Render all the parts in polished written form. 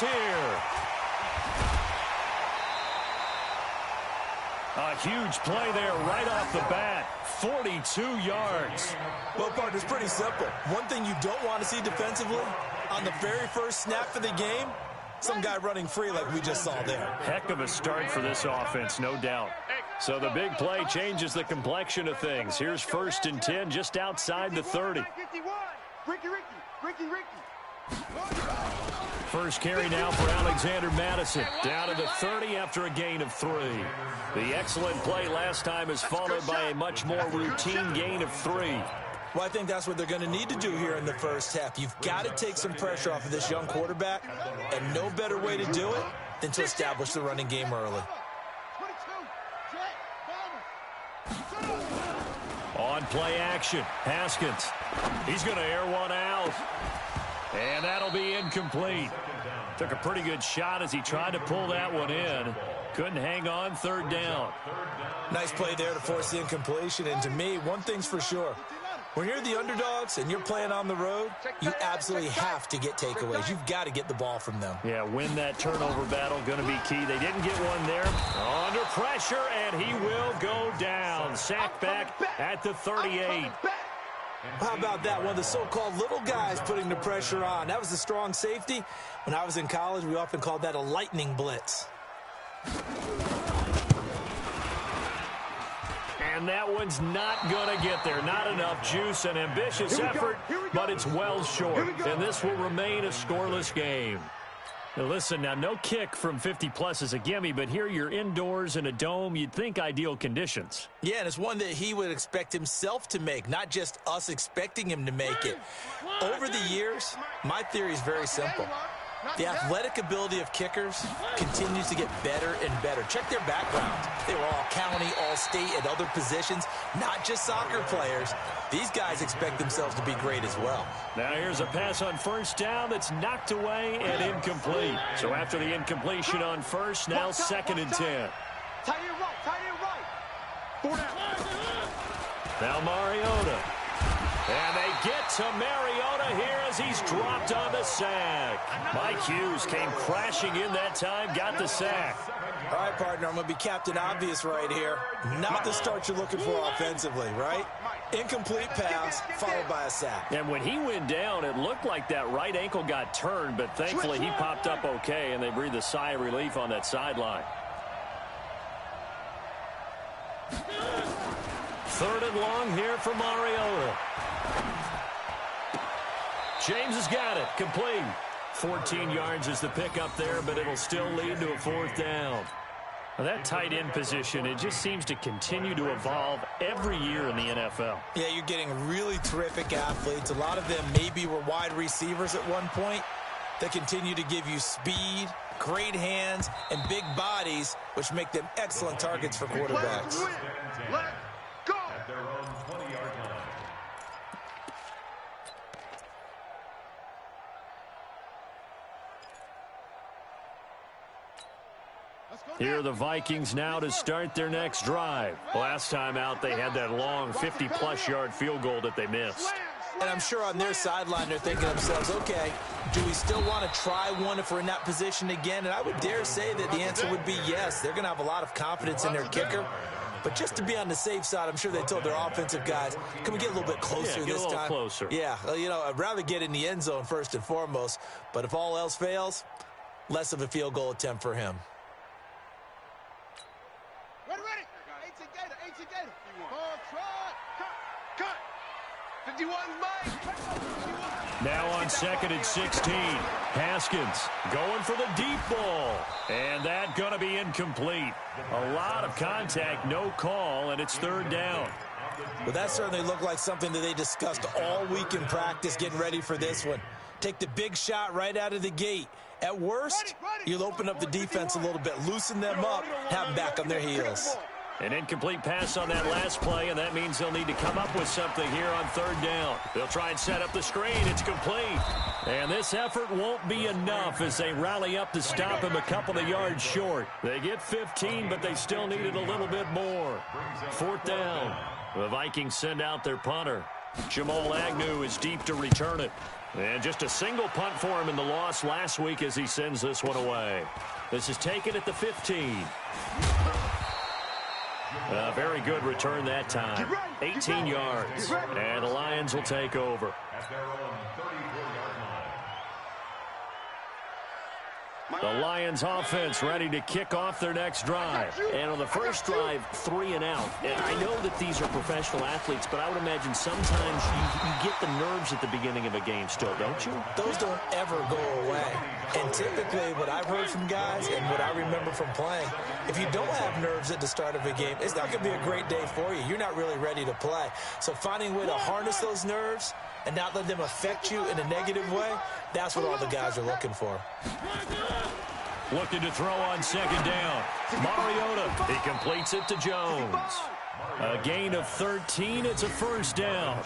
is here. A huge play there right off the bat. 42 yards. Well, partner, it's pretty simple. One thing you don't want to see defensively, on the very first snap for the game, some guy running free like we just saw there. Heck of a start for this offense, no doubt. So the big play changes the complexion of things. Here's 1st and 10 just outside the 30. First carry now for Alexander Madison. Down to the 30 after a gain of 3. The excellent play last time is followed by a much more routine gain of 3. Well, I think that's what they're going to need to do here in the first half. You've got to take some pressure off of this young quarterback, and no better way to do it than to establish the running game early. On play action, Haskins. He's going to air one out. And that'll be incomplete. Took a pretty good shot as he tried to pull that one in. Couldn't hang on, 3rd down. Nice play there to force the incompletion. And to me, one thing's for sure. When you're the underdogs and you're playing on the road, you absolutely have to get takeaways. You've got to get the ball from them. Yeah, win that turnover battle, going to be key. They didn't get one there. Under pressure, and he will go down. Sacked back at the 38. How about that? One of the so-called little guys putting the pressure on. That was a strong safety. When I was in college, we often called that a lightning blitz. And that one's not going to get there. Not enough juice. An ambitious effort, but it's well short. And this will remain a scoreless game. Now listen, now no kick from 50-plus is a gimme, but here you're indoors in a dome. You'd think ideal conditions. Yeah, and it's one that he would expect himself to make, not just us expecting him to make it. Over the years, my theory is very simple. The athletic ability of kickers continues to get better and better. Check their backgrounds. They were all county, all state, at other positions, not just soccer players. These guys expect themselves to be great as well. Now here's a pass on 1st down that's knocked away and incomplete. So after the incompletion on 1st, now 2nd and 10. Tight end right. 4 down. Now Mariota. And they get to Mariota here as he's dropped on the sack. Mike Hughes came crashing in that time, got the sack. All right, partner, I'm going to be Captain Obvious right here. Not the start you're looking for offensively, right? Incomplete pass, followed by a sack. And when he went down, it looked like that right ankle got turned, but thankfully he popped up okay, and they breathed a sigh of relief on that sideline. 3rd and long here for Mariota. James has got it. Complete. 14 yards is the pickup there, but it'll still lead to a 4th down. Now that tight end position, it just seems to continue to evolve every year in the NFL. Yeah, you're getting really terrific athletes. A lot of them maybe were wide receivers at one point. They continue to give you speed, great hands, and big bodies, which make them excellent targets for quarterbacks. Let go. Here are the Vikings now to start their next drive. Last time out, they had that long 50-plus yard field goal that they missed. And I'm sure on their sideline they're thinking to themselves, okay, do we still want to try one if we're in that position again? And I would dare say that the answer would be yes. They're going to have a lot of confidence in their kicker. But just to be on the safe side, I'm sure they told their offensive guys, can we get a little bit closer this time? Closer. Yeah, you know, I'd rather get in the end zone first and foremost. But if all else fails, less of a field goal attempt for him. Ready. 18 Gator. Ball trot. Cut. 51 Mike. Now on 2nd and 16. Haskins going for the deep ball. And that going to be incomplete. A lot of contact, no call, and it's 3rd down. Well, that certainly looked like something that they discussed all week in practice getting ready for this one. Take the big shot right out of the gate. At worst, you'll open up the defense a little bit, loosen them up, have them back on their heels. An incomplete pass on that last play, and that means they'll need to come up with something here on 3rd down. They'll try and set up the screen. It's complete. And this effort won't be enough as they rally up to stop him a couple of yards short. They get 15, but they still needed a little bit more. 4th down. The Vikings send out their punter. Jamal Agnew is deep to return it. And just a single punt for him in the loss last week as he sends this one away. This is taken at the 15. A very good return that time. 18 yards. And the Lions will take over. The Lions offense ready to kick off their next drive. And on the first drive, 3 and out. And I know that these are professional athletes, but I would imagine sometimes you get the nerves at the beginning of a game still, don't you? Those don't ever go away. And typically what I've heard from guys and what I remember from playing, if you don't have nerves at the start of a game, it's not going to be a great day for you. You're not really ready to play. So finding a way to harness those nerves and not let them affect you in a negative way, that's what all the guys are looking for. Looking to throw on second down. Mariota, he completes it to Jones. A gain of 13, it's a first down.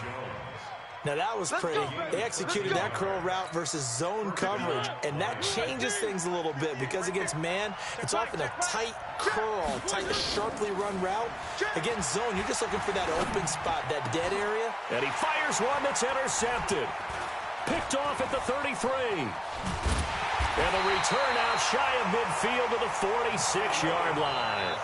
Now that was pretty. They executed that curl route versus zone coverage, and that changes things a little bit because against man, it's often a tight curl, tight, sharply run route. Against zone, you're just looking for that open spot, that dead area. And he fires one that's intercepted. Picked off at the 33. And the return out shy of midfield to the 46-yard line.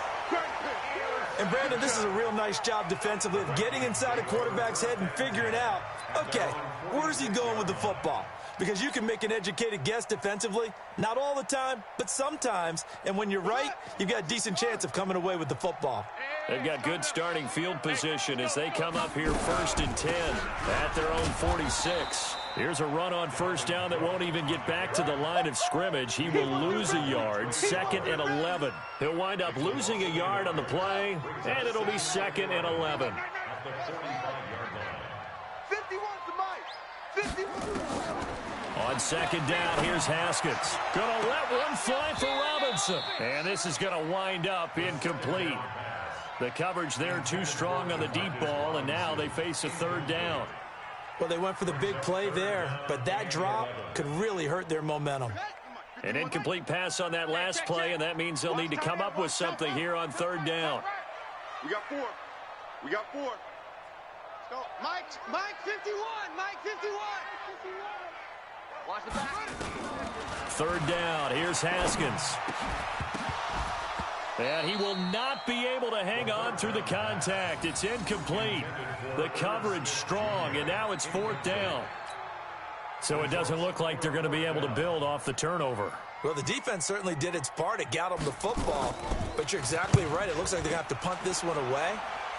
And, Brandon, this is a real nice job defensively of getting inside a quarterback's head and figuring out, okay, where's he going with the football? Because you can make an educated guess defensively, not all the time, but sometimes. And when you're right, you've got a decent chance of coming away with the football. They've got good starting field position as they come up here 1st and 10 at their own 46. Here's a run on first down that won't even get back to the line of scrimmage. He will lose a yard, 2nd and 11. He'll wind up losing a yard on the play, and it'll be 2nd and 11. 51's the mic. 51. On second down, here's Haskins. Gonna let one fly for Robinson. And this is gonna wind up incomplete. The coverage there too strong on the deep ball, and now they face a 3rd down. Well, they went for the big play there, but that drop could really hurt their momentum. An incomplete pass on that last play, and that means they'll need to come up with something here on 3rd down. We got 4. We got 4. Let's go. Mike 51. Mike 51. Watch the back. 3rd down. Here's Haskins. And he will not be able to hang on through the contact. It's incomplete. The coverage strong, and now it's 4th down. So it doesn't look like they're going to be able to build off the turnover. Well, the defense certainly did its part. It got them the football. But you're exactly right. It looks like they're going to have to punt this one away.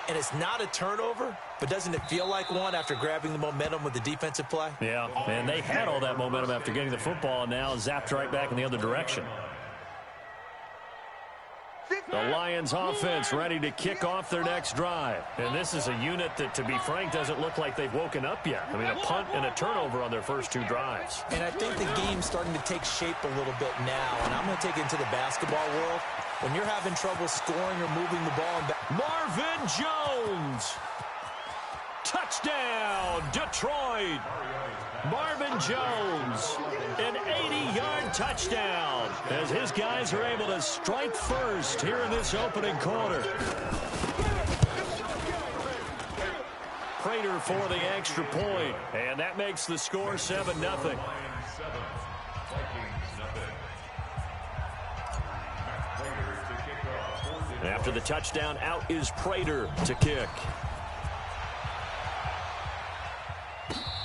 And it's not a turnover, but doesn't it feel like one after grabbing the momentum with the defensive play? Yeah, and they had all that momentum after getting the football, and now zapped right back in the other direction. The Lions offense ready to kick off their next drive. And this is a unit that, to be frank, doesn't look like they've woken up yet. I mean, a punt and a turnover on their first 2 drives. And I think the game's starting to take shape a little bit now. And I'm going to take it into the basketball world. When you're having trouble scoring or moving the ball. Marvin Jones. Touchdown, Detroit. Marvin Jones, an 80-yard touchdown as his guys are able to strike first here in this opening quarter. Prater for the extra point, and that makes the score 7-0. After the touchdown, out is Prater to kick.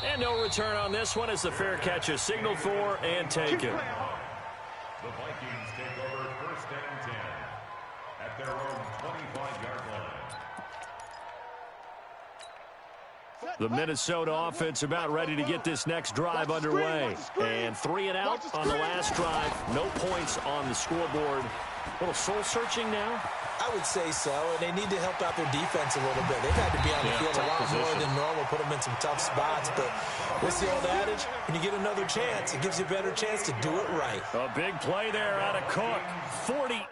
And no return on this one as the fair catch is signaled for and taken. The Vikings take over 1st and 10 at their own 25-yard line. The Minnesota offense about ready to get this next drive underway. And 3 and out on the last drive. No points on the scoreboard. A little soul-searching now. I would say so, and they need to help out their defense a little bit. They've had to be on the field a lot more than normal, put them in some tough spots. But what's the old adage? When you get another chance, it gives you a better chance to do it right. A big play there out of Cook. 40.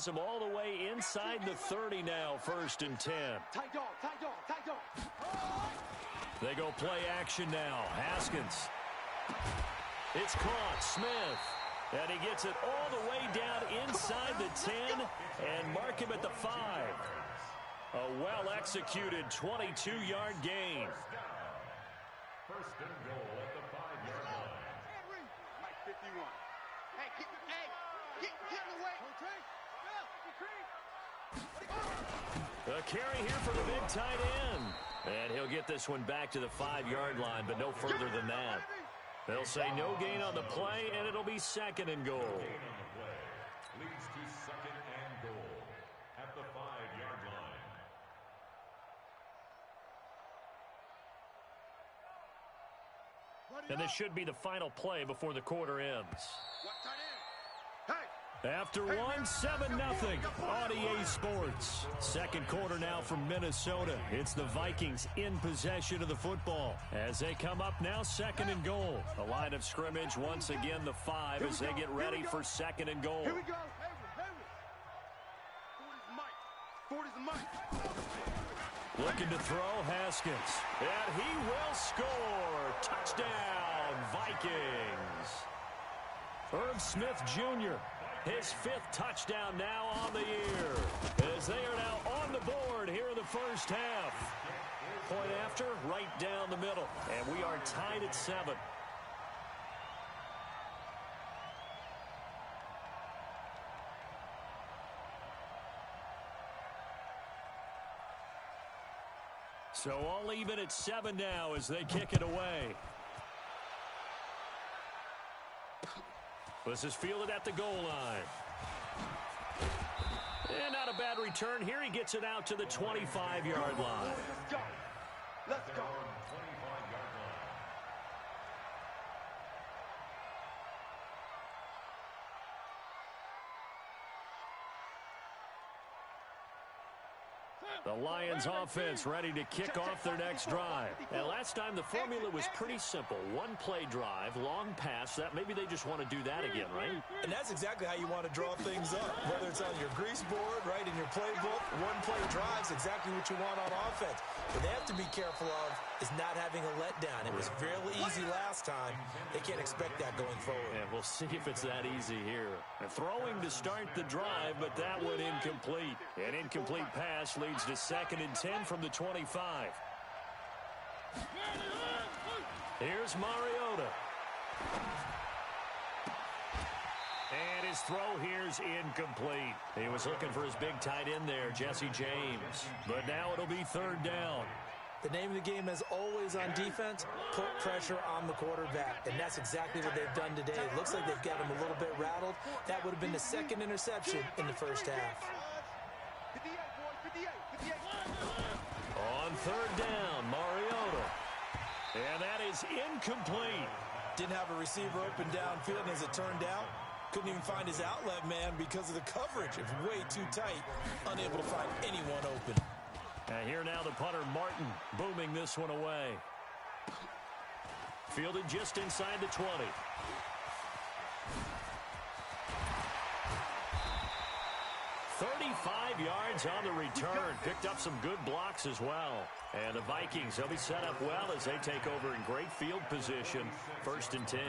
Them all the way inside the 30 now, 1st and 10. Tight dog, tight dog, tight dog. They go play action now. Haskins. It's caught. Smith. And he gets it all the way down inside the 10 and mark him at the 5. A well-executed 22-yard gain. First and goal at the 5-yard line. Mike 51. Hey, get in the way. A carry here for the big tight end. And he'll get this one back to the 5-yard line, but no further than that. They'll say no gain on the play, and it'll be 2nd and goal. Gain on the play leads to 2nd and goal at the 5-yard line. And this should be the final play before the quarter ends. What tight end? Hey. After 1-7-0 on EA Sports. Second quarter now from Minnesota. It's the Vikings in possession of the football as they come up now 2nd and goal. The line of scrimmage once again the 5 as they get ready for 2nd and goal. Here we go. 40's the mic. Looking to throw, Haskins. And he will score. Touchdown, Vikings. Irv Smith Jr., his 5th touchdown now on the year as they are now on the board here in the first half. Point after, right down the middle. And we are tied at 7. So all even at 7 now as they kick it away. This is fielded at the goal line. And not a bad return here. He gets it out to the 25-yard line. Let's go. Let's go. 25-yard line. The Lions offense ready to kick off their next drive. And last time the formula was pretty simple. One play drive, long pass. That maybe they just want to do that again, right? And that's exactly how you want to draw things up. Whether it's on your grease board, right, in your playbook, one play drive's exactly what you want on offense. What they have to be careful of is not having a letdown. It was fairly easy last time. They can't expect that going forward. And we'll see if it's that easy here. And throwing to start the drive, but that one incomplete. An incomplete pass leads to 2nd and 10 from the 25. Here's Mariota. And his throw here's incomplete. He was looking for his big tight end there, Jesse James. But now it'll be 3rd down. The name of the game is always on defense, put pressure on the quarterback. And that's exactly what they've done today. It looks like they've got him a little bit rattled. That would have been the 2nd interception in the first half. On 3rd down, Mariota. And that is incomplete. Didn't have a receiver open downfield, and as it turned out, couldn't even find his outlet man because of the coverage. It was way too tight, unable to find anyone open. And here now the punter, Martin, booming this one away. Fielded just inside the 20. 35 yards on the return. Picked up some good blocks as well. And the Vikings, they'll be set up well as they take over in great field position. 1st and 10.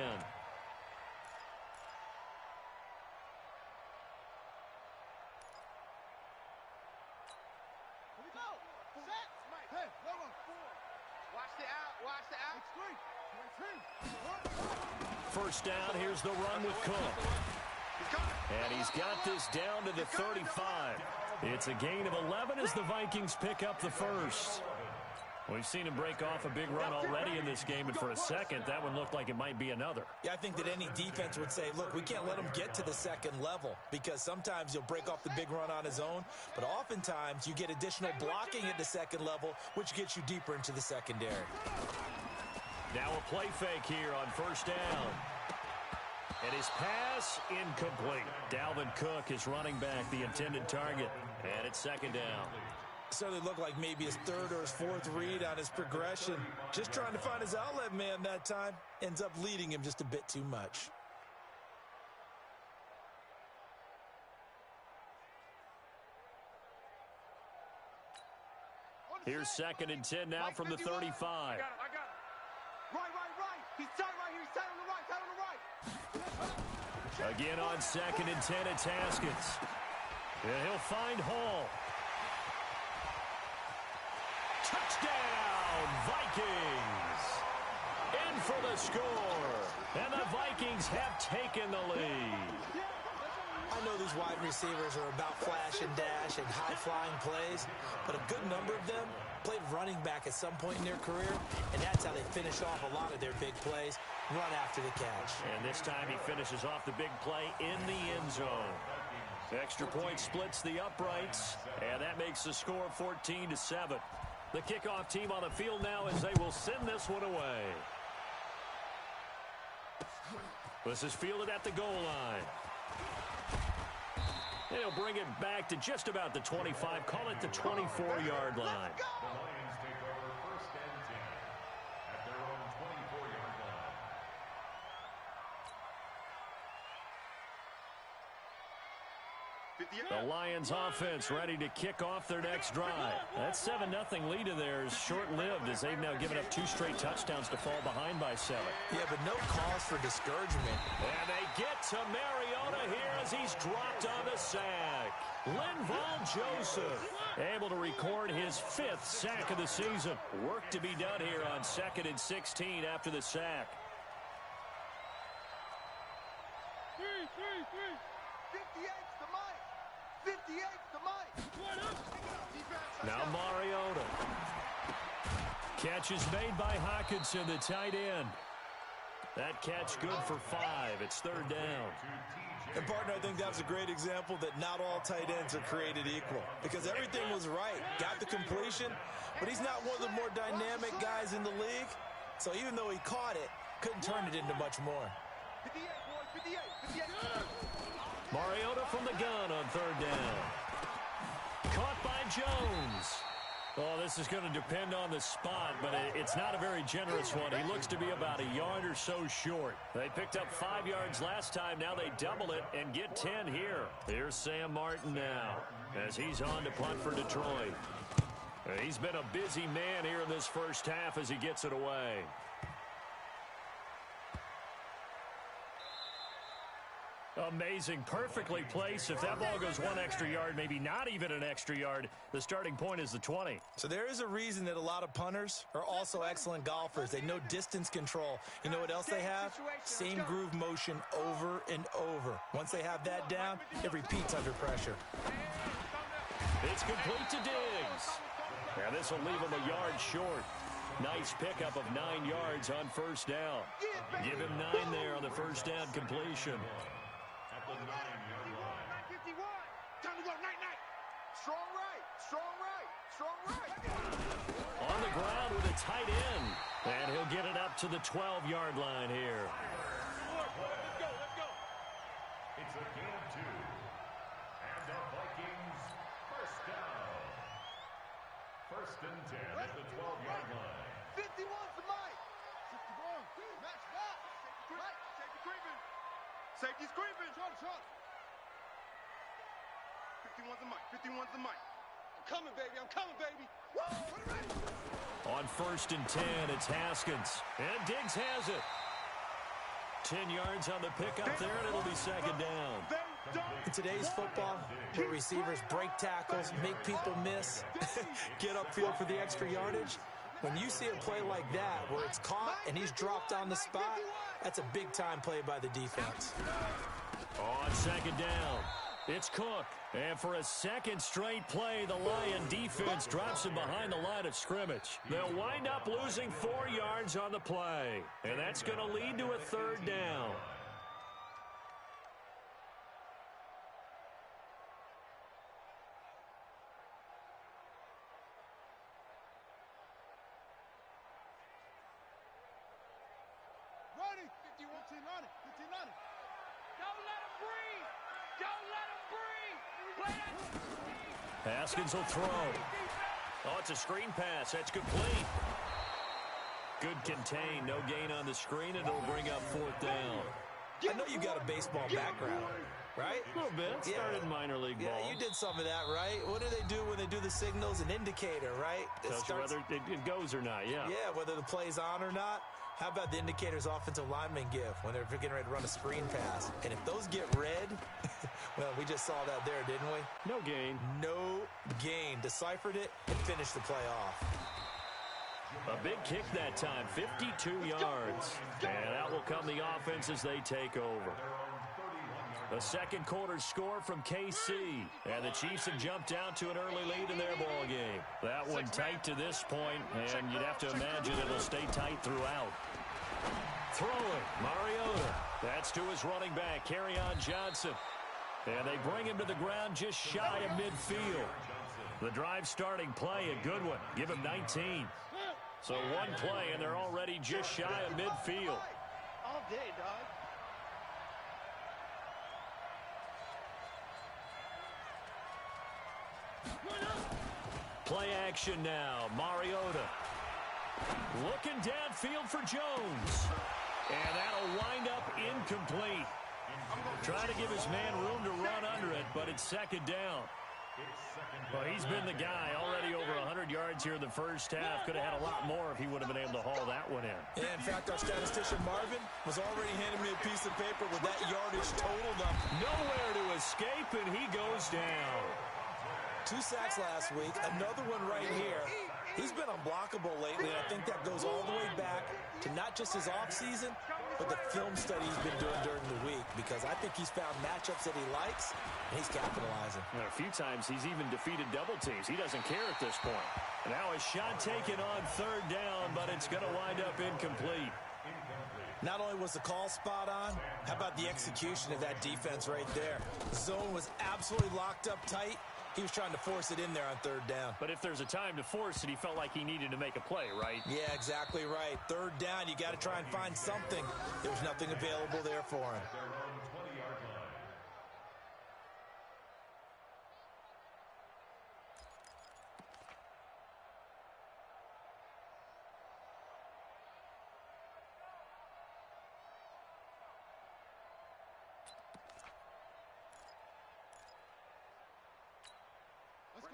First down, here's the run with Cook. And he's got this down to the 35. It's a gain of 11 as the Vikings pick up the first. We've seen him break off a big run already in this game, and for a second, that one looked like it might be another. Yeah, I think that any defense would say, look, we can't let him get to the 2nd level because sometimes he'll break off the big run on his own, but oftentimes you get additional blocking at the 2nd level, which gets you deeper into the secondary. Now a play fake here on 1st down. And his pass incomplete. Dalvin Cook is running back, the intended target. And it's 2nd down. Certainly looked like maybe his 3rd or his 4th read on his progression. Just trying to find his outlet man that time. Ends up leading him just a bit too much. Here's 2nd and 10 now from the 35. I got him. Right. He's tight right here. He's tight on the right. Again on 2nd and 10, it's Haskins. And he'll find Hall. Touchdown, Vikings! In for the score. And the Vikings have taken the lead. I know these wide receivers are about flash and dash and high-flying plays, but a good number of them played running back at some point in their career, and that's how they finish off a lot of their big plays, run after the catch. And this time he finishes off the big play in the end zone. Extra point splits the uprights, and that makes the score 14-7. The kickoff team on the field now as they will send this one away. This is fielded at the goal line. They'll bring it back to just about the 25. Call it the 24-yard line. The Lions take over 1st and 10 at their own 24-yard line. The Lions offense ready to kick off their next drive. That 7-0 lead of theirs short-lived as they've now given up 2 straight touchdowns to fall behind by 7. Yeah, but no cause for discouragement. And they get to Mariota here as he's dropped on the sack. Linval Joseph able to record his 5th sack of the season. Work to be done here on 2nd and 16 after the sack. 58's the mic. 58's the mic. Now Mariota. Catch is made by Hawkinson, the tight end. That catch good for 5. It's 3rd down. And, partner, I think that's a great example that not all tight ends are created equal, because everything was right. Got the completion, but he's not one of the more dynamic guys in the league. So even though he caught it, couldn't turn it into much more. 58, boys. 58. Mariota from the gun on 3rd down. Caught by Jones. Oh, this is going to depend on the spot, but it's not a very generous one. He looks to be about a yard or so short. They picked up 5 yards last time. Now they double it and get 10 here. Here's Sam Martin now as he's on to punt for Detroit. He's been a busy man here in this first half as he gets it away. Amazing. Perfectly placed. If that ball goes 1 extra yard, maybe not even an extra yard, the starting point is the 20. So there is a reason that a lot of punters are also excellent golfers. They know distance control. You know what else they have? Same groove motion over and over. Once they have that down, it repeats under pressure. It's complete to Diggs. Now this will leave him a yard short. Nice pickup of 9 yards on 1st down. Give him 9 there on the 1st down completion. At the 9-yard line. 51. Time to go. Night. Strong right. On the ground with a tight end. And he'll get it up to the 12-yard line here. Let's go. It's a gain of 2. And the Vikings 1st down. 1st and 10 at the 12-yard line. 51's the mic. 51. Match back. Safety creeping. Safety's creeping. Shot. 51's the mic. I'm coming, baby. Woo! On 1st and 10, it's Haskins. And Diggs has it. 10 yards on the pickup there, and it'll be 2nd down. In today's football, where receivers break tackles, make people miss, get upfield for the extra yardage, when you see a play like that where it's caught and he's dropped on the spot, that's a big-time play by the defense. On 2nd down, it's Cook. And for a 2nd straight play, the Lion defense drops him behind the line of scrimmage. They'll wind up losing 4 yards on the play. And that's going to lead to a 3rd down. Ready. 51, 15 on it. Don't let him breathe. Haskins will throw. Oh, it's a screen pass. That's complete. Good contain. No gain on the screen, and it'll bring up 4th down. I know you got a baseball background, right? A little bit. Started minor league ball. Yeah, you did some of that, right? What do they do when they do the signals? An indicator, right? Tells you whether it goes or not, yeah. Yeah, whether the play's on or not. How about the indicators offensive linemen give when they're getting ready to run a screen pass? And if those get red, well, we just saw that there, didn't we? No gain. No gain. Deciphered it and finished the play off. A big kick that time, 52 yards. And out will come the offense as they take over. The second quarter score from KC. And the Chiefs have jumped down to an early lead in their ball game. That one tight to this point, and you'd have to imagine it'll stay tight throughout. Throwing, Mariota. That's to his running back, Kerryon Johnson. And they bring him to the ground just shy of midfield. The drive starting play, a good one. Give him 19. So one play, and they're already just shy of midfield. All day, dog. Play action now. Mariota. Looking downfield for Jones. And that'll wind up incomplete. Trying to give his man room to run under it, but it's second down. Well, he's been the guy already over 100 yards here in the first half. Could have had a lot more if he would have been able to haul that one in. Yeah, in fact, our statistician Marvin was already handing me a piece of paper with that yardage totaled up. Nowhere to escape, and he goes down. 2 sacks last week, another one right here. He's been unblockable lately, and I think that goes all the way back to not just his offseason, but the film study he's been doing during the week, because I think he's found matchups that he likes, and he's capitalizing. And a few times he's even defeated double teams. He doesn't care at this point. Now a shot taken on third down, but it's going to wind up incomplete. Not only was the call spot on, how about the execution of that defense right there? The zone was absolutely locked up tight. He was trying to force it in there on third down. But if there's a time to force it, he felt like he needed to make a play, right? Yeah, exactly right. Third down, you got to try and find something. There was nothing available there for him.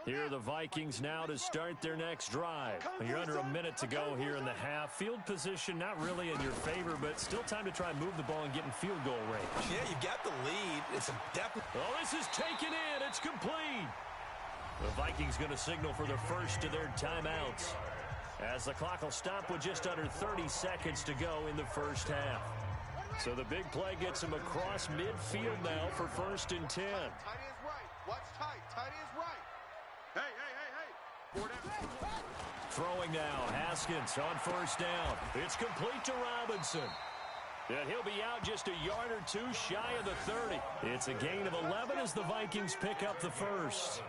Here are the Vikings now to start their next drive. You're under a minute to go here in the half. Field position not really in your favor, but still time to try and move the ball and get in field goal range. Yeah, you got the lead. It's a definite. Oh, this is taken in. It's complete. The Vikings going to signal for the first of their timeouts, as the clock will stop with just under 30 seconds to go in the first half. So the big play gets him across midfield now for 1st and 10. Tight is right. Watch tight. Tight is right. Hey. 4 down. Throwing now, Haskins on 1st down. It's complete to Robinson. And he'll be out just a yard or two shy of the 30. It's a gain of 11 as the Vikings pick up the first.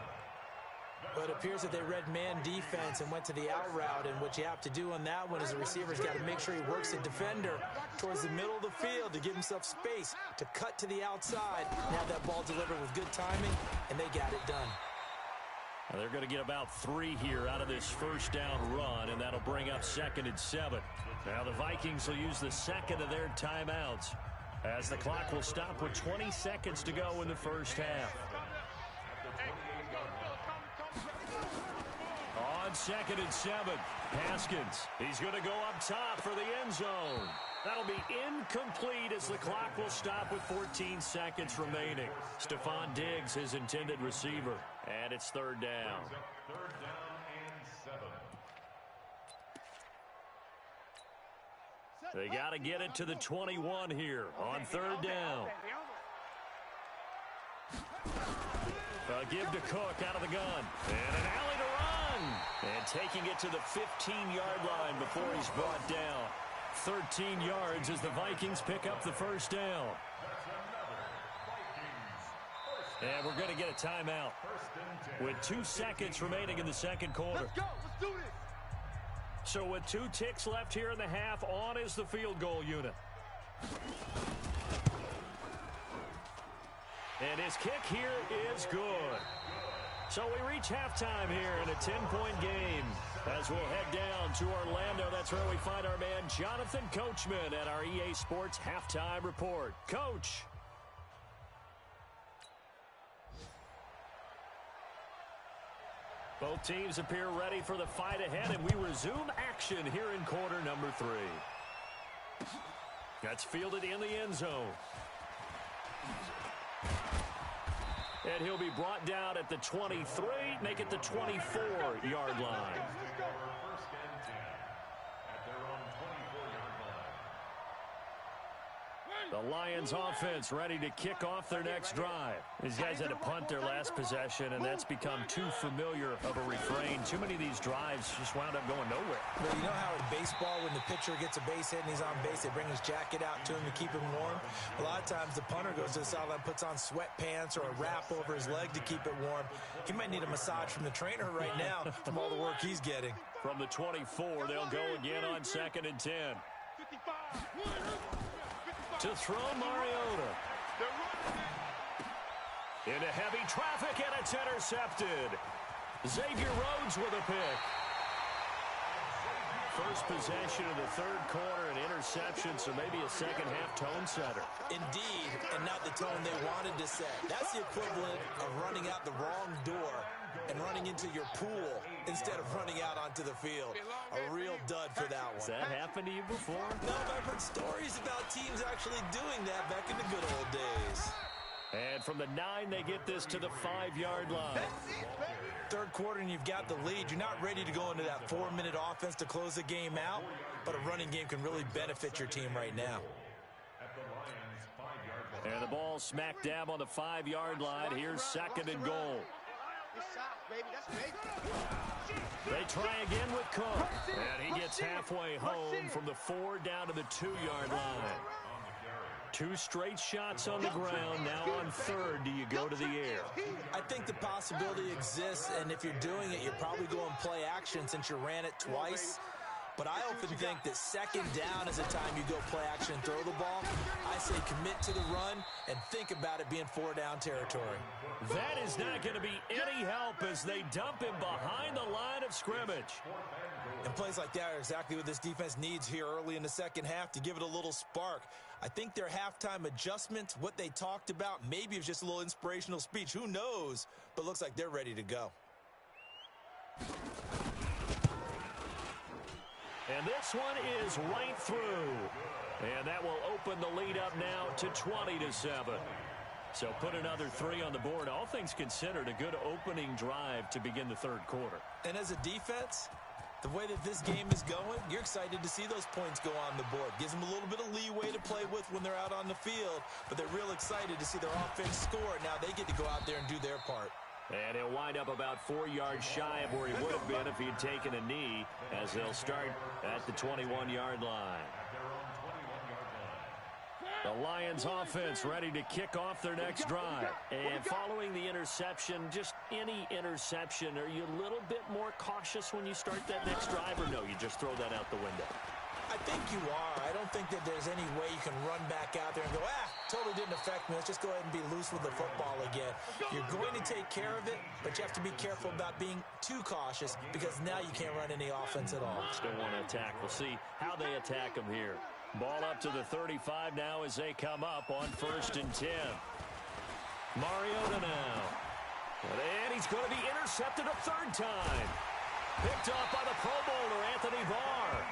But it appears that they read man defense and went to the out route, and what you have to do on that one is the receiver's got to make sure he works the defender towards the middle of the field to give himself space to cut to the outside and have that ball delivered with good timing, and they got it done. Now they're going to get about 3 here out of this first down run, and that'll bring up 2nd and 7. Now the Vikings will use the second of their timeouts, as the clock will stop with 20 seconds to go in the first half. On 2nd and 7, Haskins. He's going to go up top for the end zone. That'll be incomplete as the clock will stop with 14 seconds remaining. Stephon Diggs, his intended receiver. And it's 3rd down. 3rd down and 7. They got to get it to the 21 here on 3rd down. Give to Cook out of the gun. And an alley to run. And taking it to the 15-yard line before he's brought down. 13 yards as the Vikings pick up the 1st down. And we're going to get a timeout with 2 seconds remaining in the second quarter. Let's go. Let's do this. So with 2 ticks left here in the half, on is the field goal unit. And his kick here is good. So we reach halftime here in a 10-point game. As we'll head down to Orlando, that's where we find our man Jonathan Coachman at our EA Sports Halftime Report. Coach. Both teams appear ready for the fight ahead, and we resume action here in quarter number 3. That's fielded in the end zone. And he'll be brought down at the 23, make it the 24-yard line. First and 10 at their own 24-yard line. The Lions offense ready to kick off their next drive. These guys had to punt their last possession, and that's become too familiar of a refrain. Too many of these drives just wound up going nowhere. But you know how in baseball, when the pitcher gets a base hit and he's on base, they bring his jacket out to him to keep him warm? A lot of times the punter goes to the sideline, puts on sweatpants or a wrap over his leg to keep it warm. He might need a massage from the trainer right now from all the work he's getting. From the 24, they'll go again on 2nd and 10. To throw Mariota. Into heavy traffic, and it's intercepted. Xavier Rhodes with a pick. First possession of the third quarter, an interception, so maybe a second-half tone setter. Indeed, and not the tone they wanted to set. That's the equivalent of running out the wrong door and running into your pool instead of running out onto the field. A real dud for that one. Has that happened to you before? No, I've heard stories about teams actually doing that back in the good old days. And from the 9, they get this to the 5-yard line. Third quarter and you've got the lead. You're not ready to go into that 4-minute offense to close the game out, but a running game can really benefit your team right now. And the ball smack dab on the 5-yard line. Here's 2nd and goal. They try again with Cook. And he gets halfway home from the 4 down to the 2-yard line. 2 straight shots on the ground. Now on 3rd, do you go to the air? I think the possibility exists, and if you're doing it, you're probably going play action since you ran it twice. But I often think that 2nd down is the time you go play action and throw the ball. I say commit to the run and think about it being 4-down territory. That is not going to be any help as they dump him behind the line of scrimmage. And plays like that are exactly what this defense needs here early in the second half to give it a little spark. I think their halftime adjustments, what they talked about, maybe it's just a little inspirational speech. Who knows? But looks like they're ready to go. And this one is right through. And that will open the lead up now to 20-7. So put another 3 on the board. All things considered, a good opening drive to begin the third quarter. And as a defense, the way that this game is going, you're excited to see those points go on the board. Gives them a little bit of leeway to play with when they're out on the field, but they're real excited to see their offense score. Now they get to go out there and do their part. And he'll wind up about 4 yards shy of where he would have been if he'd taken a knee, as they'll start at the 21-yard line. The Lions offense ready to kick off their next drive. And following the interception, just any interception, are you a little bit more cautious when you start that next drive, or no, you just throw that out the window? I think you are. I don't think that there's any way you can run back out there and go, totally didn't affect me. Let's just go ahead and be loose with the football again. You're going to take care of it, but you have to be careful about being too cautious because now you can't run any offense at all. Still want to attack. We'll see how they attack them here. Ball up to the 35 now as they come up on 1st and 10. Mariota now. And he's going to be intercepted a 3rd time. Picked off by the Pro Bowler, Anthony Barr.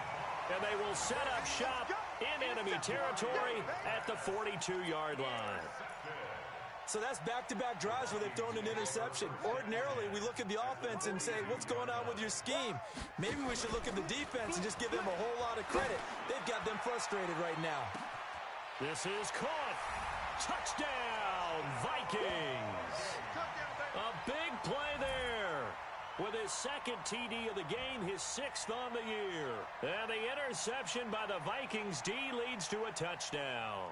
And they will set up shop in enemy territory at the 42-yard line. So that's back-to-back drives where they've thrown an interception. Ordinarily, we look at the offense and say, what's going on with your scheme? Maybe we should look at the defense and just give them a whole lot of credit. They've got them frustrated right now. This is caught. Touchdown, Vikings. A big play there. With his 2nd TD of the game, his 6th on the year. And the interception by the Vikings D leads to a touchdown.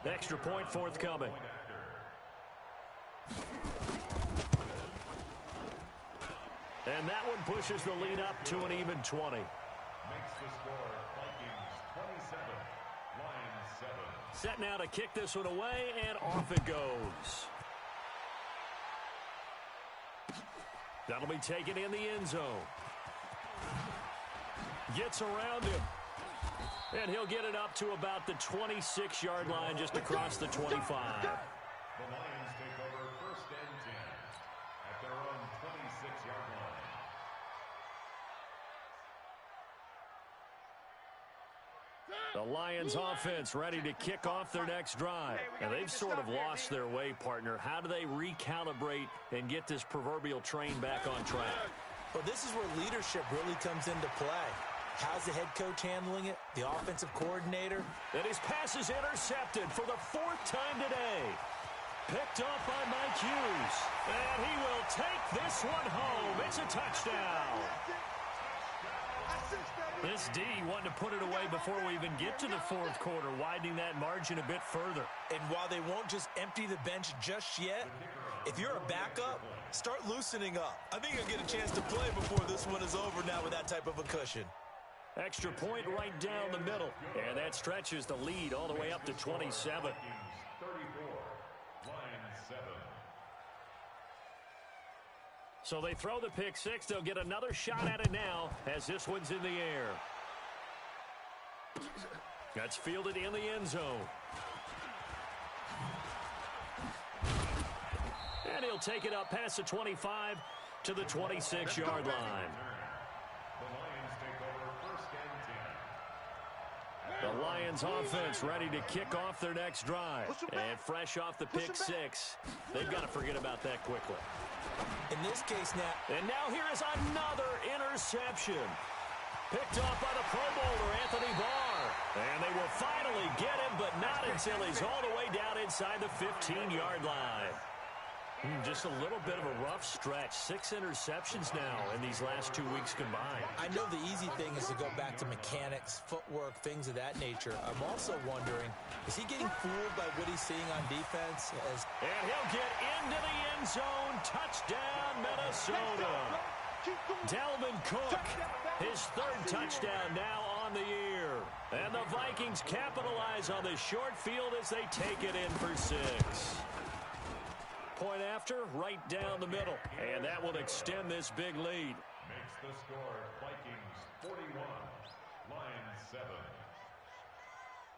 Extra point forthcoming. And And that one pushes the lead up to an even 20. Makes the score Vikings 27, Lions 7. Set now to kick this one away, and off it goes. That'll be taken in the end zone. Gets around him. And he'll get it up to about the 26-yard line, just across the 25. The Lions take over 1st and 10 at their own 26-yard line. The Lions offense ready to kick off their next drive. And they've sort of lost their way, partner. How do they recalibrate and get this proverbial train back on track? Well, this is where leadership really comes into play. How's the head coach handling it? The offensive coordinator? And his pass is intercepted for the 4th time today. Picked off by Mike Hughes. And he will take this one home. It's a touchdown. This D wanted to put it away before we even get to the 4th quarter, widening that margin a bit further. And while they won't just empty the bench just yet, if you're a backup, start loosening up. I think you'll get a chance to play before this one is over now with that type of a cushion. Extra point right down the middle. And that stretches the lead all the way up to 27. 34, Lions 7. So they throw the pick six. They'll get another shot at it now as this one's in the air. That's fielded in the end zone. And he'll take it up past the 25 to the 26-yard line. The Lions offense ready to kick off their next drive. And fresh off the pick six, they've got to forget about that quickly. In this case now. And now here is another interception. Picked off by the Pro Bowler, Anthony Barr. And they will finally get him, but not until he's all the way down inside the 15-yard line. Just a little bit of a rough stretch. 6 interceptions now in these last 2 weeks combined. I know the easy thing is to go back to mechanics, footwork, things of that nature. I'm also wondering, is he getting fooled by what he's seeing on defense? And he'll get into the end zone. Touchdown, Minnesota. Dalvin Cook, his 3rd touchdown now on the year. And the Vikings capitalize on the short field as they take it in for 6. Point after, right down the middle. And that will extend this big lead. Makes the score Vikings 41, Lions 7.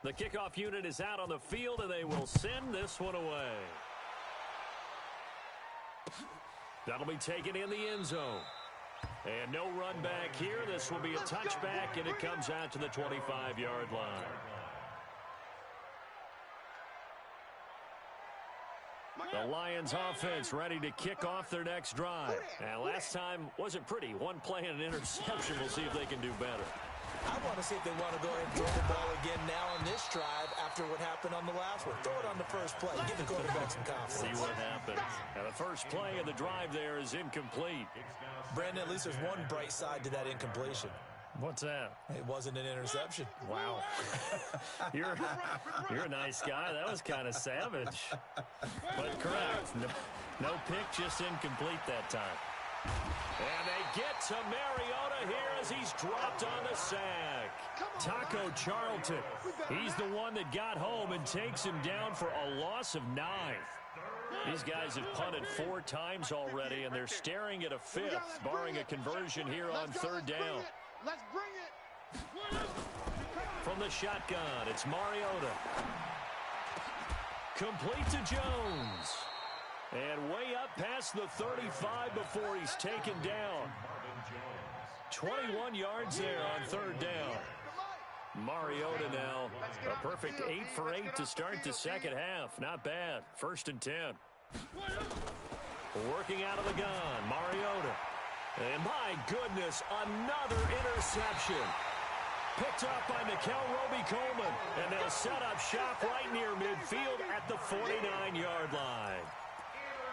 The kickoff unit is out on the field, and they will send this one away. That'll be taken in the end zone. And no run back here. This will be a touchback, and it comes out to the 25-yard line. The Lions offense ready to kick off their next drive. And last time wasn't pretty. One play and an interception. We'll see if they can do better. I want to see if they want to go ahead and throw the ball again now on this drive after what happened on the last one. Throw it on the first play. Give the quarterback some confidence. See what happens. Now the first play of the drive there is incomplete. Brandon, at least there's one bright side to that incompletion. What's that? It wasn't an interception. Wow. You're a nice guy. That was kind of savage. But correct. No pick, just incomplete that time. And they get to Mariota here as he's dropped on the sack. Taco Charlton. He's the one that got home and takes him down for a loss of 9. These guys have punted 4 times already, and they're staring at a 5th, barring a conversion here on 3rd down. Let's bring it. From the shotgun, it's Mariota. Complete to Jones. And way up past the 35 before he's taken down. 21 yards there on 3rd down. Mariota now, a perfect 8 for 8 to start the second half. Not bad. 1st and 10. Working out of the gun, Mariota. And my goodness, another interception. Picked up by Nickel Roby-Coleman. And they'll set up shop right near midfield at the 49-yard line.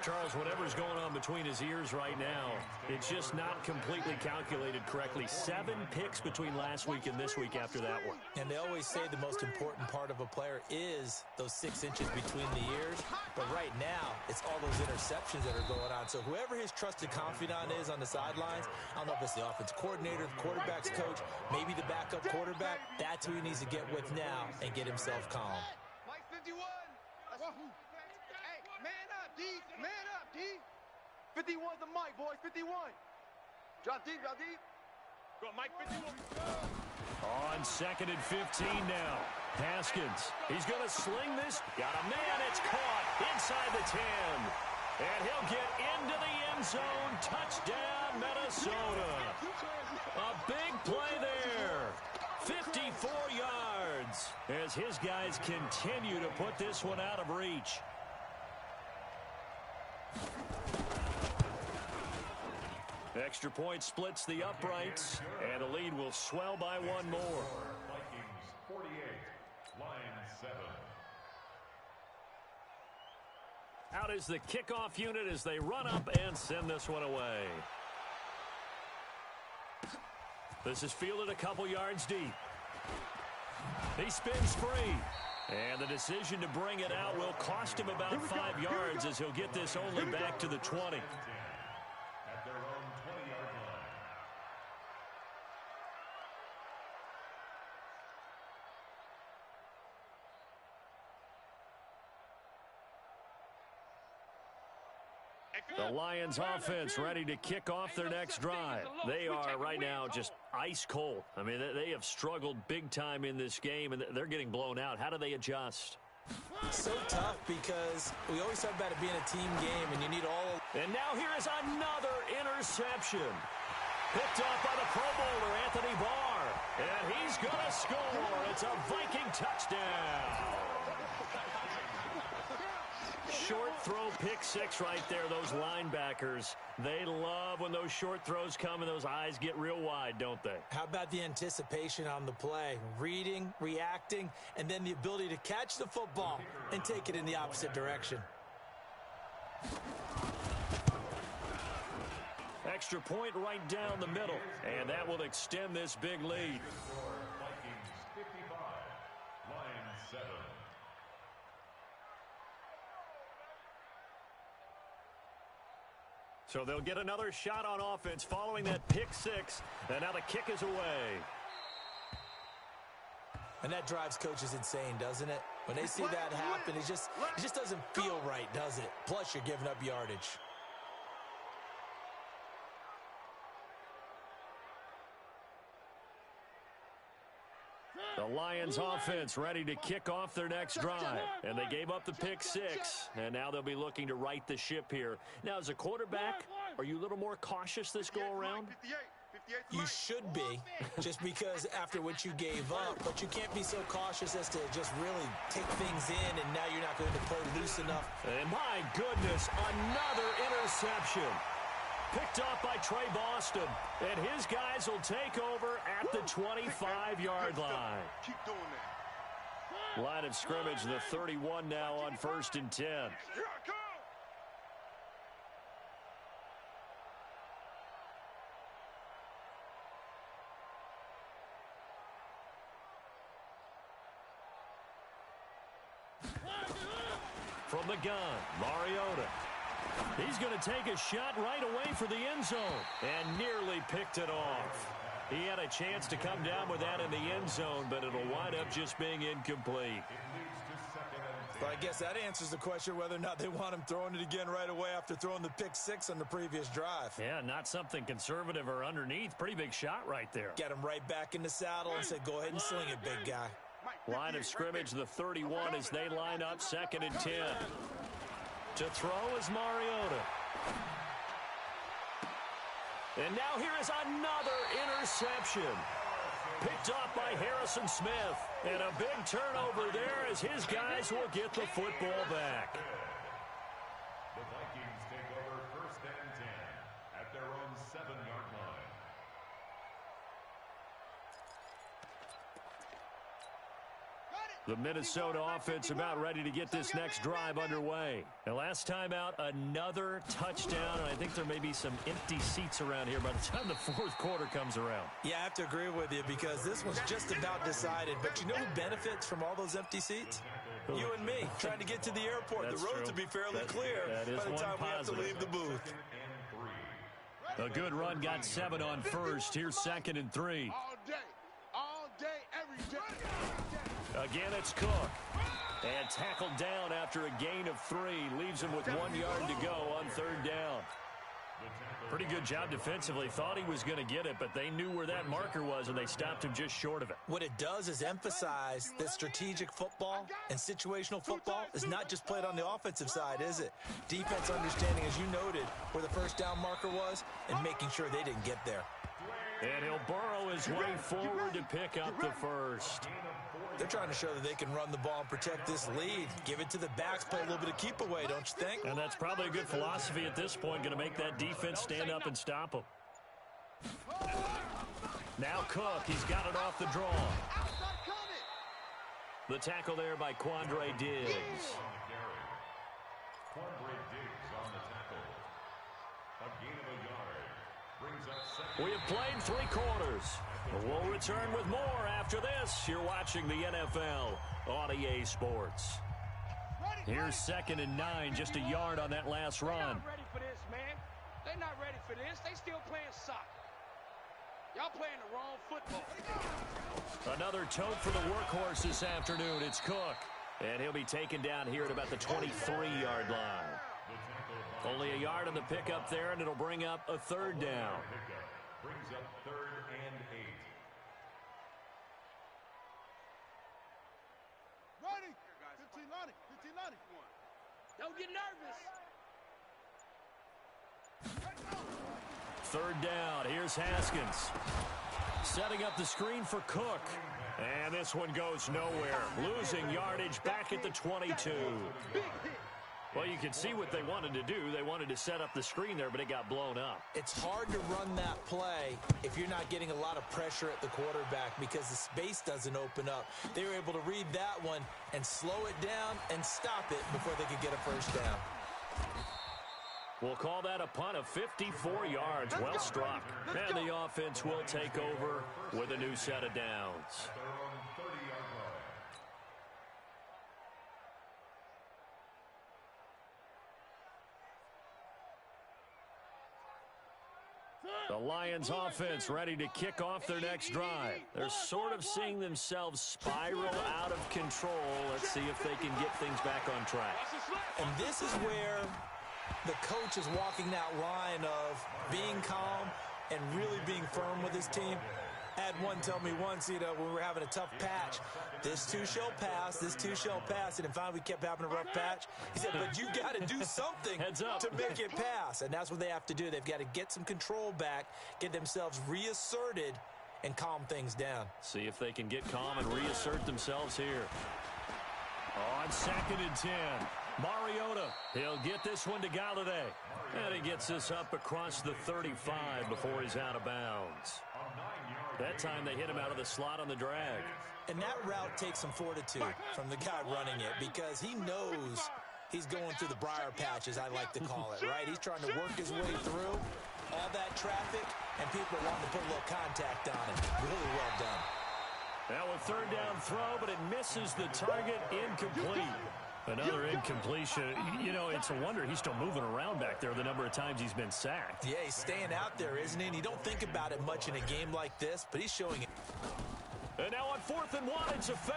Charles, whatever's going on between his ears right now, it's just not completely calculated correctly. 7 picks between last week and this week after that one. And they always say the most important part of a player is those 6 inches between the ears. But right now, it's all those interceptions that are going on. So whoever his trusted confidant is on the sidelines, I don't know if it's the offensive coordinator, the quarterback's coach, maybe the backup quarterback, that's who he needs to get with now and get himself calm. Mike 51. Hey, man up, D. Man up, D. 51's the Mike, boys. 51. Drop deep, drop deep. Go, Mike 51. On 2nd and 15 now. Haskins. He's going to sling this. Got a man. It's caught inside the 10. And he'll get into the end zone. Touchdown, Minnesota. A big play there. 54 yards as his guys continue to put this one out of reach. Extra point splits the uprights, and the lead will swell by 1 more. Vikings 48, Lions 7. Out is the kickoff unit as they run up and send this one away. This is fielded a couple yards deep. He spins free. And the decision to bring it out will cost him about 5 yards as he'll get this only back to the 20. At their own 20-yard line. The Lions offense ready to kick off their next drive. They are right now just ice cold. I mean, they have struggled big time in this game, and they're getting blown out. How do they adjust? So tough because we always talk about it being a team game, and you need all. And now here is another interception. Picked off by the Pro Bowler, Anthony Barr. And he's going to score. It's a Viking touchdown. Short throw pick 6 right there. Those linebackers, they love when those short throws come and those eyes get real wide, don't they? How about the anticipation on the play? Reading, reacting, and then the ability to catch the football and take it in the opposite direction. Extra point right down the middle, and that will extend this big lead. Vikings 55, Lions 7. So they'll get another shot on offense following that pick 6, and now the kick is away. And that drives coaches insane, doesn't it? When they see that happen, it just doesn't feel right, does it? Plus, you're giving up yardage. The Lions offense ready to kick off their next drive. And they gave up the pick 6. And now they'll be looking to right the ship here. Now, as a quarterback, are you a little more cautious this go-around? You should be, just because after what you gave up. But you can't be so cautious as to just really take things in, and now you're not going to play loose enough. And my goodness, another interception. Picked off by Trey Boston, and his guys will take over at the 25-yard line. Keep doing that. Line of scrimmage, the 31 now on 1st and 10. Here I come. From the gun, Mariota. He's going to take a shot right away for the end zone and nearly picked it off. He had a chance to come down with that in the end zone, but it'll wind up just being incomplete. But I guess that answers the question whether or not they want him throwing it again right away after throwing the pick 6 on the previous drive. Yeah, not something conservative or underneath. Pretty big shot right there. Get him right back in the saddle and say, go ahead and sling it, big guy. Line of scrimmage, the 31 as they line up 2nd and 10. To throw is Mariota. And now here is another interception. Picked off by Harrison Smith. And a big turnover there as his guys will get the football back. The Vikings take over 1st and 10 at their own 7-yard line. Got it. The Minnesota offense about ready to get this next drive underway. And last time out, another touchdown, and I think there may be some empty seats around here by the time the fourth quarter comes around. Yeah, I have to agree with you because this one's just about decided. But you know who benefits from all those empty seats? You and me, trying to get to the airport. That's the roads true. will be fairly clear by the time we have to leave the booth. A good run got 7 on first. Here's 2nd and 3. All day, every day. Again, it's Cook. And tackled down after a gain of 3. Leaves him with 1 yard to go on 3rd down. Pretty good job defensively. Thought he was going to get it, but they knew where that marker was, and they stopped him just short of it. What it does is emphasize that strategic football and situational football is not just played on the offensive side, is it? Defense understanding, as you noted, where the first down marker was and making sure they didn't get there. And he'll burrow his way forward to pick up the first. They're trying to show that they can run the ball and protect this lead. Give it to the backs, play a little bit of keep away, don't you think? And that's probably a good philosophy at this point, going to make that defense stand up and stop him. Now Cook, he's got it off the draw. The tackle there by Quandre Diggs. Quandre Diggs on the tackle. A gain of a yard. Brings up second. We have played 3 quarters. We'll return with more after this. You're watching the NFL on EA Sports. Here's 2nd and 9, just a yard on that last run. They're not ready for this, man. They're not ready for this. They still playing soccer. Y'all playing the wrong football. Another tote for the workhorse this afternoon. It's Cook. And he'll be taken down here at about the 23-yard line. Only a yard on the pickup there, and it'll bring up a 3rd down. Brings up 3rd and 8. Ready. 15-90. 15-90. Don't get nervous. 3rd down. Here's Haskins. Setting up the screen for Cook. And this one goes nowhere. Losing yardage back at the 22. Well, you can see what they wanted to do. They wanted to set up the screen there, but it got blown up. It's hard to run that play if you're not getting a lot of pressure at the quarterback because the space doesn't open up. They were able to read that one and slow it down and stop it before they could get a first down. We'll call that a punt of 54 yards. Well struck. And the offense will take over with a new set of downs. The Lions offense ready to kick off their next drive. They're sort of seeing themselves spiral out of control. Let's see if they can get things back on track. And this is where the coach is walking that line of being calm and really being firm with his team. I had one tell me once, when we were having a tough patch, this too shall pass, this too shall pass, and then finally we kept having a rough patch. He said, but you got to do something to make it pass, and that's what they have to do. They've got to get some control back, get themselves reasserted, and calm things down. See if they can get calm and reassert themselves here. On 2nd and 10, Mariota, he'll get this one to Galladay. And he gets this up across the 35 before he's out of bounds. That time they hit him out of the slot on the drag. And that route takes some fortitude from the guy running it because he knows he's going through the briar patch, as I like to call it, right? He's trying to work his way through all that traffic, and people are wanting to put a little contact on him. Really well done. Now a 3rd down throw, but it misses the target. Incomplete. Another incompletion. It's a wonder he's still moving around back there the number of times he's been sacked. Yeah, he's staying out there, isn't he? And you don't think about it much in a game like this, but he's showing it. And now on 4th and 1, it's a fake.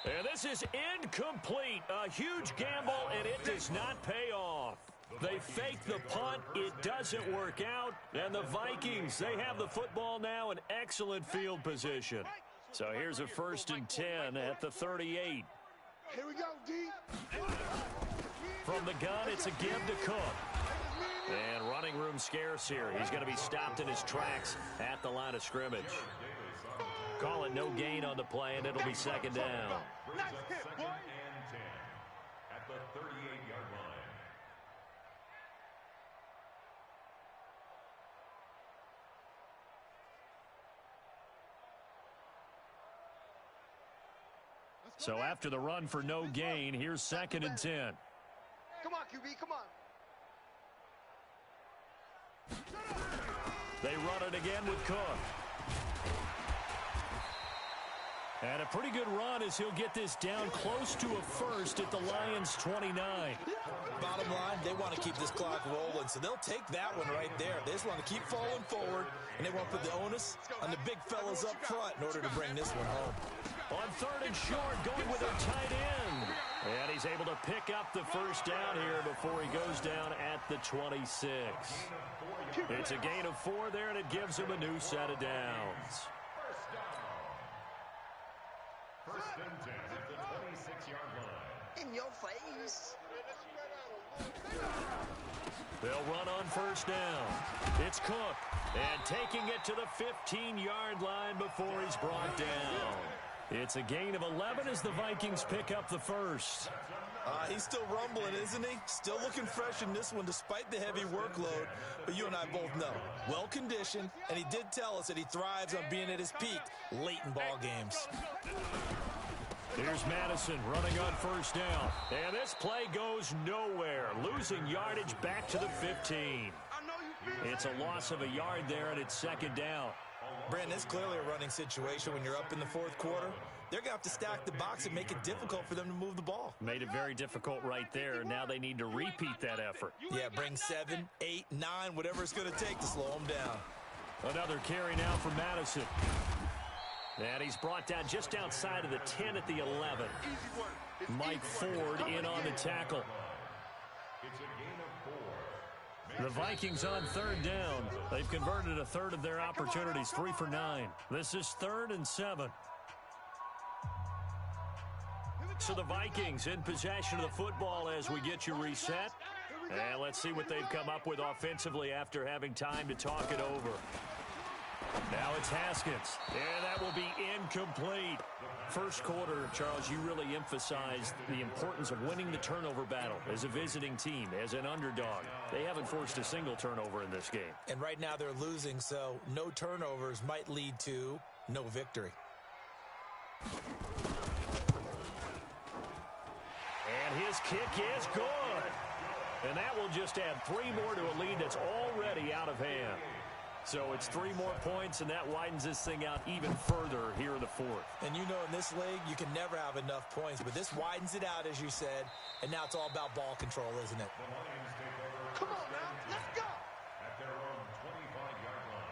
And this is incomplete. A huge gamble, and it does not pay off. They fake the punt. It doesn't work out. And the Vikings, they have the football now in excellent field position. So here's a 1st and 10 at the 38. Here we go, D. From the gun, it's a give to Cook. And running room scarce here. He's going to be stopped in his tracks at the line of scrimmage. Call it no gain on the play, and it'll be 2nd down. Brings up 2nd and 10 at the 38-yard line. So after the run for no gain, here's 2nd and 10. Come on, QB, come on. They run it again with Cook. And a pretty good run as he'll get this down close to a first at the Lions' 29. Bottom line, they want to keep this clock rolling, so they'll take that one right there. They just want to keep falling forward, and they want to put the onus on the big fellas up front in order to bring this one home. On 3rd and short, going with their tight end. And he's able to pick up the first down here before he goes down at the 26. It's a gain of 4 there, and it gives him a new set of downs. First and 10 at the 26-yard line. In your face. They'll run on first down. It's Cook. And taking it to the 15-yard line before he's brought down. It's a gain of 11 as the Vikings pick up the first. He's still rumbling, isn't he? Still looking fresh in this one despite the heavy workload. But you and I both know, well-conditioned, and he did tell us that he thrives on being at his peak late in ball games. Here's Madison running on first down. And this play goes nowhere, losing yardage back to the 15. It's a loss of a yard there, and it's 2nd down. Brandon, it's clearly a running situation when you're up in the 4th quarter. They're going to have to stack the box and make it difficult for them to move the ball. Made it very difficult right there. Now they need to repeat that effort. Yeah, bring 7, 8, 9, whatever it's going to take to slow them down. Another carry now for Madison. And he's brought down just outside of the 10 at the 11. Mike Ford in on the tackle. It's a gain of 4. The Vikings on 3rd down. They've converted a third of their opportunities, 3 for 9. This is 3rd and 7. So the Vikings in possession of the football as we get you reset. And let's see what they've come up with offensively after having time to talk it over. Now it's Haskins, and that will be incomplete. First quarter, Charles, you really emphasized the importance of winning the turnover battle as a visiting team, as an underdog. They haven't forced a single turnover in this game. And right now they're losing, so no turnovers might lead to no victory. And his kick is good. And that will just add 3 more to a lead that's already out of hand. So it's 3 more points, and that widens this thing out even further here in the 4th. And you know in this league, you can never have enough points, but this widens it out, as you said, and now it's all about ball control, isn't it? Come on now, let's go. At their own 25-yard line.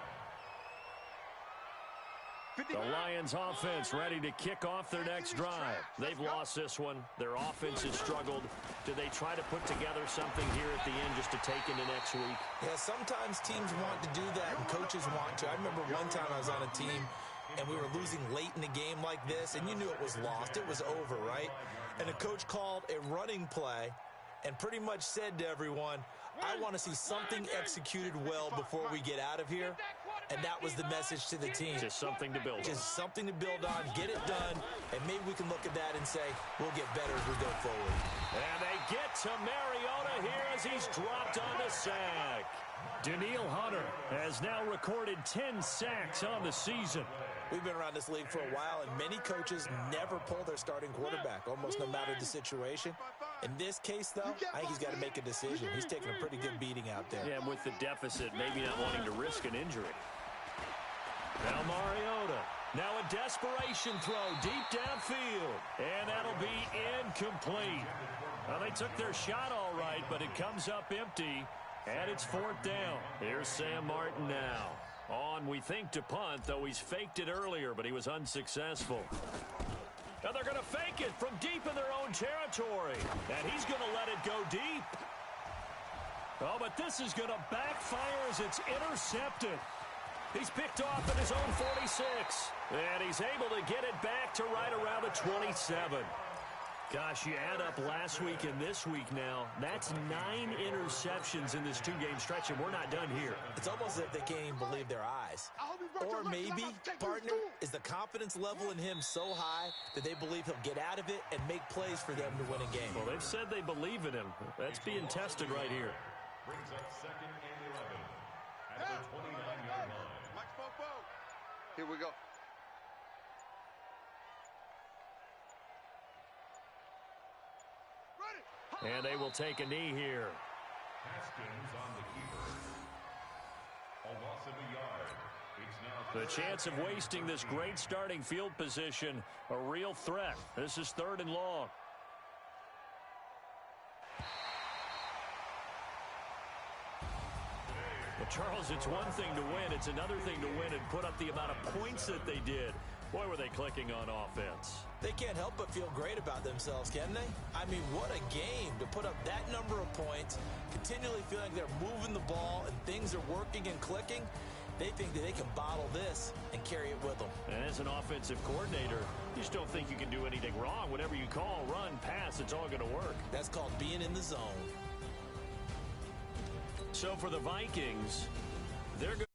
The Lions offense ready to kick off their next drive. They've lost this one. Their offense has struggled. Do they try to put together something here at the end just to take into next week? Yeah, sometimes teams want to do that and coaches want to. I remember one time I was on a team and we were losing late in the game like this, and you knew it was lost. It was over, right? And the coach called a running play and pretty much said to everyone, I want to see something executed well before we get out of here. And that was the message to the team. Just something to build on. Just something to build on, get it done, and maybe we can look at that and say, we'll get better as we go forward. And they get to Mariota here as he's dropped on the sack. Danielle Hunter has now recorded 10 sacks on the season. We've been around this league for a while, and many coaches never pull their starting quarterback, almost no matter the situation. In this case, though, I think he's got to make a decision. He's taking a pretty good beating out there. Yeah, with the deficit, maybe not wanting to risk an injury. Now Mariota. Now a desperation throw deep downfield. And that'll be incomplete. Well, they took their shot all right, but it comes up empty. And it's 4th down. Here's Sam Martin now. On, we think, to punt, though he's faked it earlier, but he was unsuccessful. Now they're going to fake it from deep in their own territory. And he's going to let it go deep. Oh, but this is going to backfire as it's intercepted. He's picked off at his own 46. And he's able to get it back to right around the 27. Gosh, you add up last week and this week now, that's 9 interceptions in this 2-game stretch, and we're not done here. It's almost as if they can't even believe their eyes. Or maybe, partner, is the confidence level in him so high that they believe he'll get out of it and make plays for them to win a game. Well, they've said they believe in him. That's being tested right here. Brings up 2nd and 11 at the 29-yard line. Mike Popo. Here we go. And they will take a knee here. Haskins on the keeper. A loss of a yard. It's now The chance of wasting this great starting field position, a real threat. This is 3rd and long. Well, Charles, it's one thing to win. It's another thing to win and put up the amount of points that they did. Boy, were they clicking on offense. They can't help but feel great about themselves, can they? I mean, what a game to put up that number of points, continually feeling they're moving the ball and things are working and clicking. They think that they can bottle this and carry it with them. And as an offensive coordinator, you just don't think you can do anything wrong. Whatever you call, run, pass, it's all going to work. That's called being in the zone. So for the Vikings, they're going